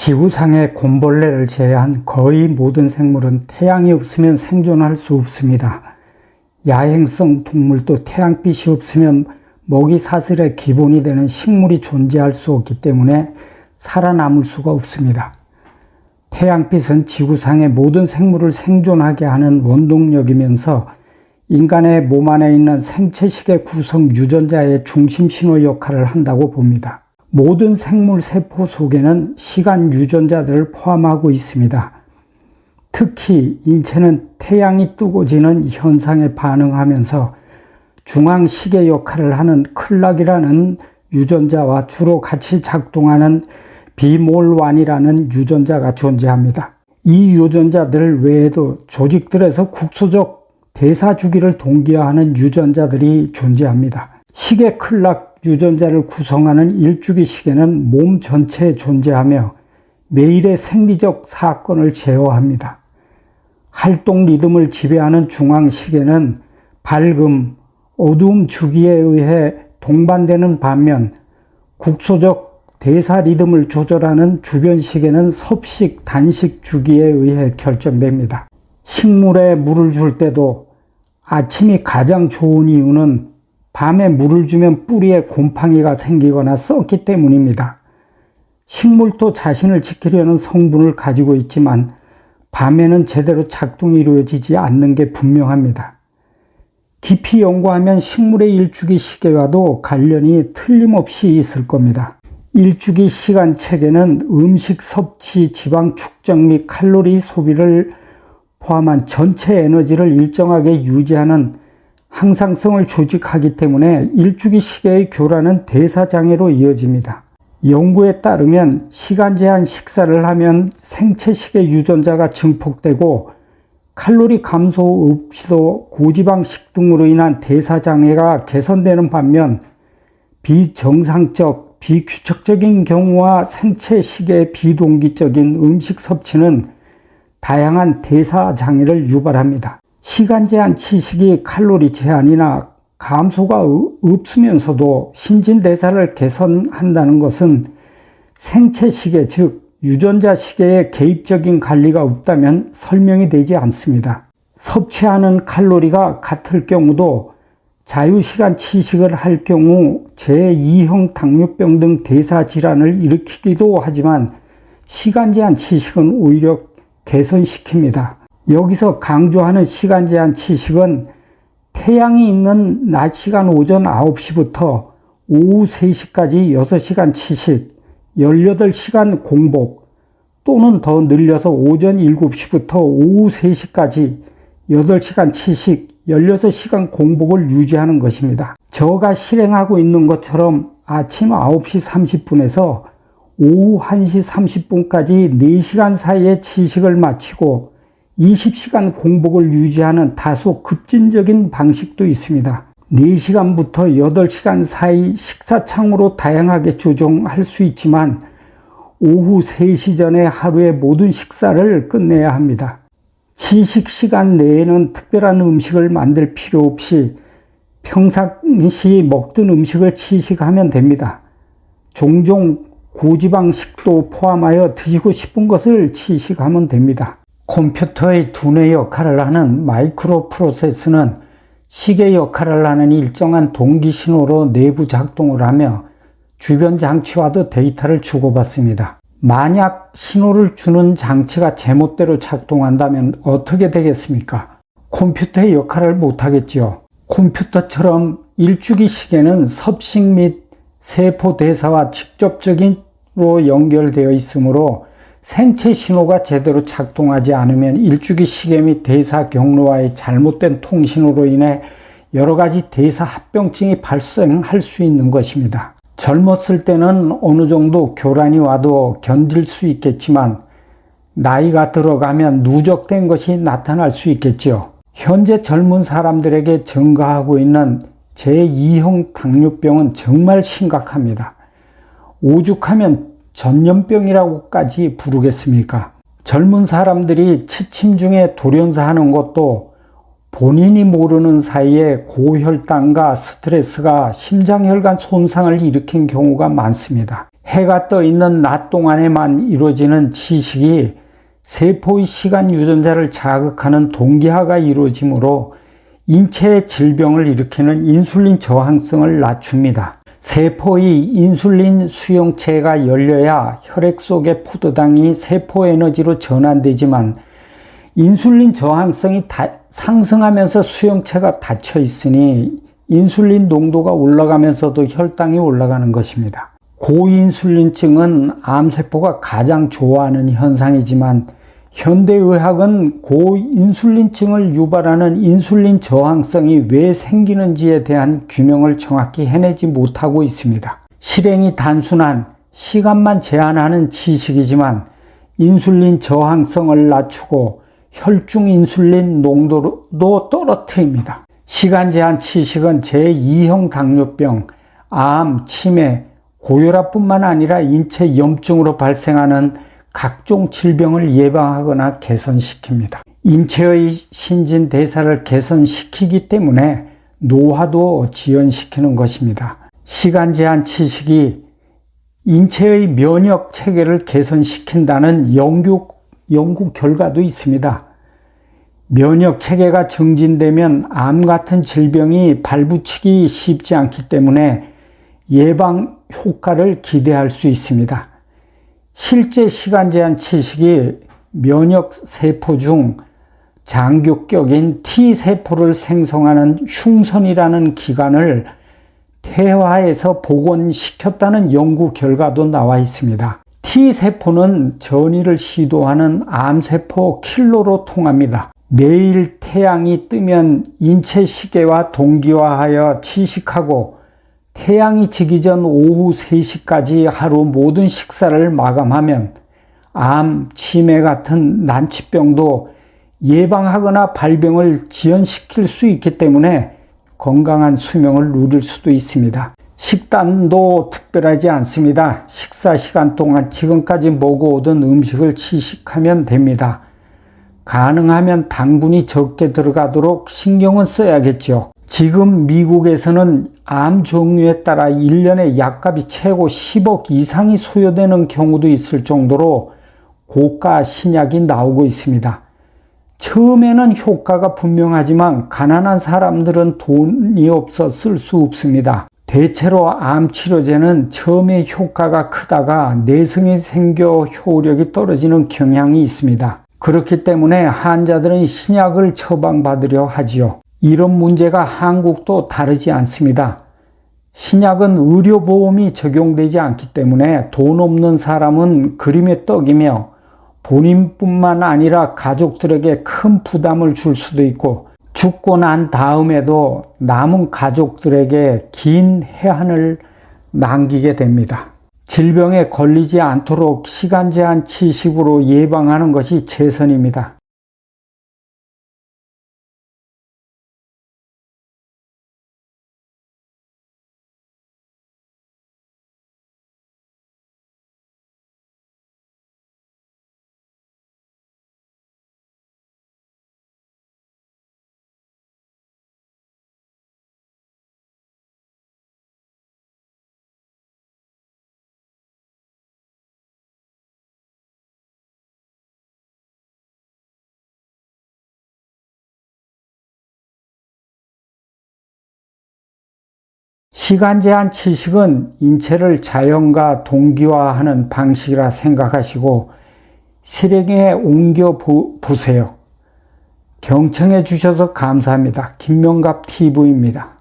지구상의 곰벌레를 제외한 거의 모든 생물은 태양이 없으면 생존할 수 없습니다. 야행성 동물도 태양빛이 없으면 먹이 사슬의 기본이 되는 식물이 존재할 수 없기 때문에 살아남을 수가 없습니다. 태양빛은 지구상의 모든 생물을 생존하게 하는 원동력이면서 인간의 몸 안에 있는 생체식의 구성 유전자의 중심 신호 역할을 한다고 봅니다. 모든 생물 세포 속에는 시간 유전자들을 포함하고 있습니다. 특히 인체는 태양이 뜨고 지는 현상에 반응하면서 중앙시계 역할을 하는 클락이라는 유전자와 주로 같이 작동하는 비몰1이라는 유전자가 존재합니다. 이 유전자들 외에도 조직들에서 국소적 대사 주기를 동기화하는 유전자들이 존재합니다. 시계 클락 유전자를 구성하는 일주기 시계는 몸 전체에 존재하며 매일의 생리적 사건을 제어합니다. 활동 리듬을 지배하는 중앙시계는 밝음, 어두움 주기에 의해 동반되는 반면 국소적 대사 리듬을 조절하는 주변시계는 섭식, 단식 주기에 의해 결정됩니다. 식물에 물을 줄 때도 아침이 가장 좋은 이유는 밤에 물을 주면 뿌리에 곰팡이가 생기거나 썩기 때문입니다. 식물도 자신을 지키려는 성분을 가지고 있지만 밤에는 제대로 작동이 이루어지지 않는 게 분명합니다. 깊이 연구하면 식물의 일주기 시계와도 관련이 틀림없이 있을 겁니다. 일주기 시간 체계는 음식 섭취, 지방 축적 및 칼로리 소비를 포함한 전체 에너지를 일정하게 유지하는 항상성을 조직하기 때문에 일주기 시계의 교란은 대사장애로 이어집니다. 연구에 따르면 시간 제한 식사를 하면 생체시계 유전자가 증폭되고 칼로리 감소 없이도 고지방식 등으로 인한 대사장애가 개선되는 반면 비정상적, 비규칙적인 경우와 생체시계 비동기적인 음식 섭취는 다양한 대사장애를 유발합니다. 시간 제한 치식이 칼로리 제한이나 감소가 없으면서도 신진대사를 개선한다는 것은 생체시계, 즉 유전자 시계에 개입적인 관리가 없다면 설명이 되지 않습니다. 섭취하는 칼로리가 같을 경우도 자유시간 치식을 할 경우 제2형 당뇨병 등 대사질환을 일으키기도 하지만 시간 제한 치식은 오히려 개선시킵니다. 여기서 강조하는 시간 제한 치식은 태양이 있는 낮 시간 오전 9시부터 오후 3시까지 6시간 치식, 18시간 공복 또는 더 늘려서 오전 7시부터 오후 3시까지 8시간 치식, 16시간 공복을 유지하는 것입니다. 저가 실행하고 있는 것처럼 아침 9시 30분에서 오후 1시 30분까지 4시간 사이에 치식을 마치고 20시간 공복을 유지하는 다소 급진적인 방식도 있습니다. 4시간부터 8시간 사이 식사창으로 다양하게 조정할 수 있지만 오후 3시 전에 하루의 모든 식사를 끝내야 합니다. 치식 시간 내에는 특별한 음식을 만들 필요 없이 평상시 먹던 음식을 치식하면 됩니다. 종종 고지방식도 포함하여 드시고 싶은 것을 치식하면 됩니다. 컴퓨터의 두뇌 역할을 하는 마이크로 프로세서는 시계 역할을 하는 일정한 동기 신호로 내부 작동을 하며 주변 장치와도 데이터를 주고받습니다. 만약 신호를 주는 장치가 제멋대로 작동한다면 어떻게 되겠습니까? 컴퓨터의 역할을 못하겠지요. 컴퓨터처럼 일주기 시계는 섭식 및 세포 대사와 직접적으로 연결되어 있으므로 생체 신호가 제대로 작동하지 않으면 일주기 시계 및 대사 경로와의 잘못된 통신으로 인해 여러 가지 대사 합병증이 발생할 수 있는 것입니다. 젊었을 때는 어느 정도 교란이 와도 견딜 수 있겠지만 나이가 들어가면 누적된 것이 나타날 수 있겠지요. 현재 젊은 사람들에게 증가하고 있는 제2형 당뇨병은 정말 심각합니다. 오죽하면 전염병이라고까지 부르겠습니까? 젊은 사람들이 취침 중에 돌연사하는 것도 본인이 모르는 사이에 고혈당과 스트레스가 심장혈관 손상을 일으킨 경우가 많습니다. 해가 떠 있는 낮 동안에만 이루어지는 치식이 세포의 시간 유전자를 자극하는 동기화가 이루어지므로 인체의 질병을 일으키는 인슐린 저항성을 낮춥니다. 세포의 인슐린 수용체가 열려야 혈액 속의 포도당이 세포 에너지로 전환되지만 인슐린 저항성이 상승하면서 수용체가 닫혀 있으니 인슐린 농도가 올라가면서도 혈당이 올라가는 것입니다. 고인슐린증은 암세포가 가장 좋아하는 현상이지만 현대의학은 고인슐린증을 유발하는 인슐린 저항성이 왜 생기는지에 대한 규명을 정확히 해내지 못하고 있습니다. 실행이 단순한 시간만 제한하는 치식이지만 인슐린 저항성을 낮추고 혈중 인슐린 농도도 떨어뜨립니다. 시간 제한 치식은 제2형 당뇨병, 암, 치매, 고혈압뿐만 아니라 인체 염증으로 발생하는 각종 질병을 예방하거나 개선시킵니다. 인체의 신진대사를 개선시키기 때문에 노화도 지연시키는 것입니다. 시간 제한 치식이 인체의 면역 체계를 개선시킨다는 연구 결과도 있습니다. 면역 체계가 증진되면 암 같은 질병이 발붙이기 쉽지 않기 때문에 예방 효과를 기대할 수 있습니다. 실제 시간 제한 치식이 면역 세포 중 장규격인 T세포를 생성하는 흉선이라는 기관을 퇴화해서 복원시켰다는 연구 결과도 나와 있습니다. T세포는 전이를 시도하는 암세포 킬러로 통합니다. 매일 태양이 뜨면 인체 시계와 동기화하여 치식하고 태양이 지기 전 오후 3시까지 하루 모든 식사를 마감하면 암, 치매 같은 난치병도 예방하거나 발병을 지연시킬 수 있기 때문에 건강한 수명을 누릴 수도 있습니다. 식단도 특별하지 않습니다. 식사 시간 동안 지금까지 먹어오던 음식을 치식하면 됩니다. 가능하면 당분이 적게 들어가도록 신경은 써야겠죠. 지금 미국에서는 암 종류에 따라 1년에 약값이 최고 10억 이상이 소요되는 경우도 있을 정도로 고가 신약이 나오고 있습니다. 처음에는 효과가 분명하지만 가난한 사람들은 돈이 없어 쓸 수 없습니다. 대체로 암 치료제는 처음에 효과가 크다가 내성이 생겨 효력이 떨어지는 경향이 있습니다. 그렇기 때문에 환자들은 신약을 처방받으려 하지요. 이런 문제가 한국도 다르지 않습니다. 신약은 의료보험이 적용되지 않기 때문에 돈 없는 사람은 그림의 떡이며 본인뿐만 아니라 가족들에게 큰 부담을 줄 수도 있고 죽고 난 다음에도 남은 가족들에게 긴 해한을 남기게 됩니다. 질병에 걸리지 않도록 시간 제한 치식으로 예방하는 것이 최선입니다. 시간 제한 치식은 인체를 자연과 동기화하는 방식이라 생각하시고 실행에 옮겨 보세요. 경청해 주셔서 감사합니다. 김명갑 TV입니다.